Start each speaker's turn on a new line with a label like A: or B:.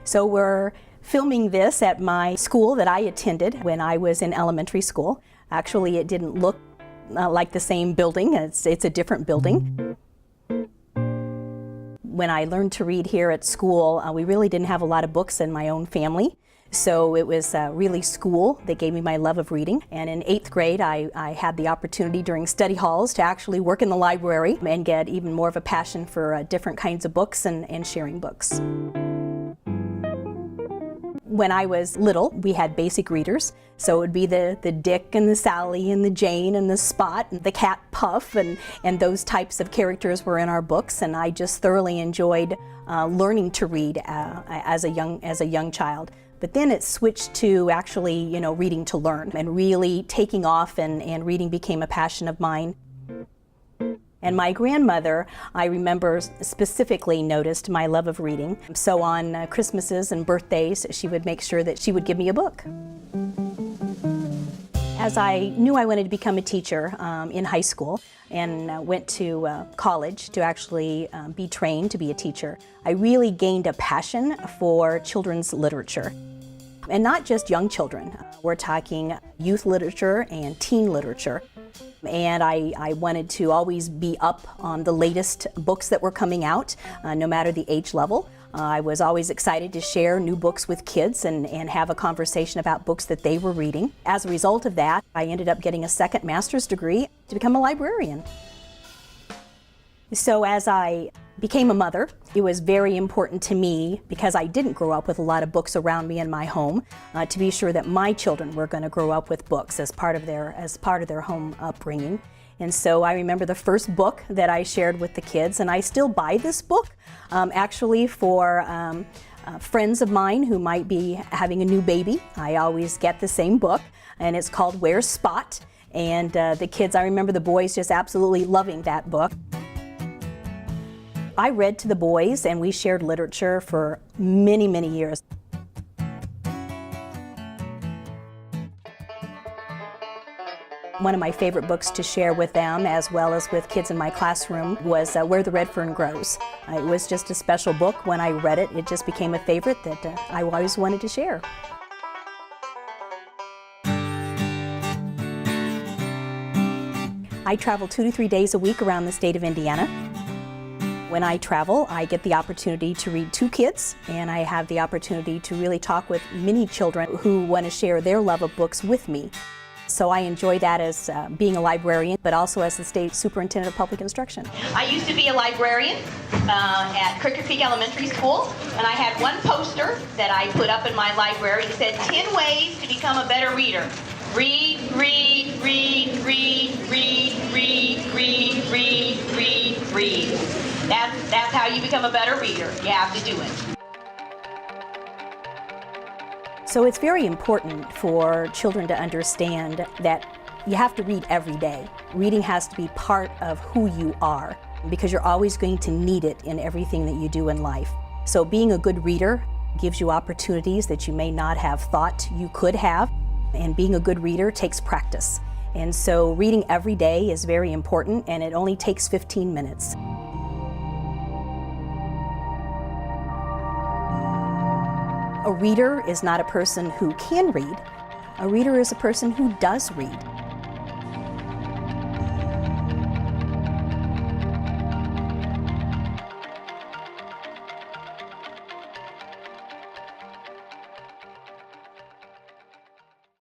A: So we're filming this at my school that I attended when I was in elementary school. Actually, it didn't look like the same building. It's a different building. When I learned to read here at school, we really didn't have a lot of books in my own family. So it was really school that gave me my love of reading. And in 8th grade, I had the opportunity during study halls to actually work in the library and get even more of a passion for different kinds of books and sharing books. When I was little, we had basic readers. So it would be the Dick and the Sally and the Jane and the Spot and the cat Puff, and those types of characters were in our books. And I just thoroughly enjoyed learning to read as a young child. But then it switched to actually, reading to learn and really taking off, and reading became a passion of mine. And my grandmother, I remember, specifically noticed my love of reading. So on Christmases and birthdays, she would make sure that she would give me a book. As I knew I wanted to become a teacher in high school and went to college to actually be trained to be a teacher, I really gained a passion for children's literature. And not just young children. We're talking youth literature and teen literature. And I wanted to always be up on the latest books that were coming out, no matter the age level. I was always excited to share new books with kids and have a conversation about books that they were reading. As a result of that, I ended up getting a second master's degree to become a librarian. So as I became a mother, it was very important to me, because I didn't grow up with a lot of books around me in my home, to be sure that my children were going to grow up with books as part of their home upbringing. And so I remember the first book that I shared with the kids, and I still buy this book actually for friends of mine who might be having a new baby. I always get the same book, and it's called Where's Spot? And the kids, I remember the boys just absolutely loving that book. I read to the boys, and we shared literature for many, many years. One of my favorite books to share with them, as well as with kids in my classroom, was Where the Red Fern Grows. It was just a special book. When I read it, it just became a favorite that I always wanted to share. I travel 2 to 3 days a week around the state of Indiana. When I travel, I get the opportunity to read to kids, and I have the opportunity to really talk with many children who want to share their love of books with me. So I enjoy that as being a librarian, but also as the state superintendent of public instruction.
B: I used to be a librarian at Cricket Creek Elementary School, and I had one poster that I put up in my library that said 10 ways to become a better reader. Read, read, read, read, read, read, read, read, read, read. That's how you become a better reader. You have to do it.
A: So it's very important for children to understand that you have to read every day. Reading has to be part of who you are, because you're always going to need it in everything that you do in life. So being a good reader gives you opportunities that you may not have thought you could have, and being a good reader takes practice. And so reading every day is very important, and it only takes 15 minutes. A reader is not a person who can read. A reader is a person who does read.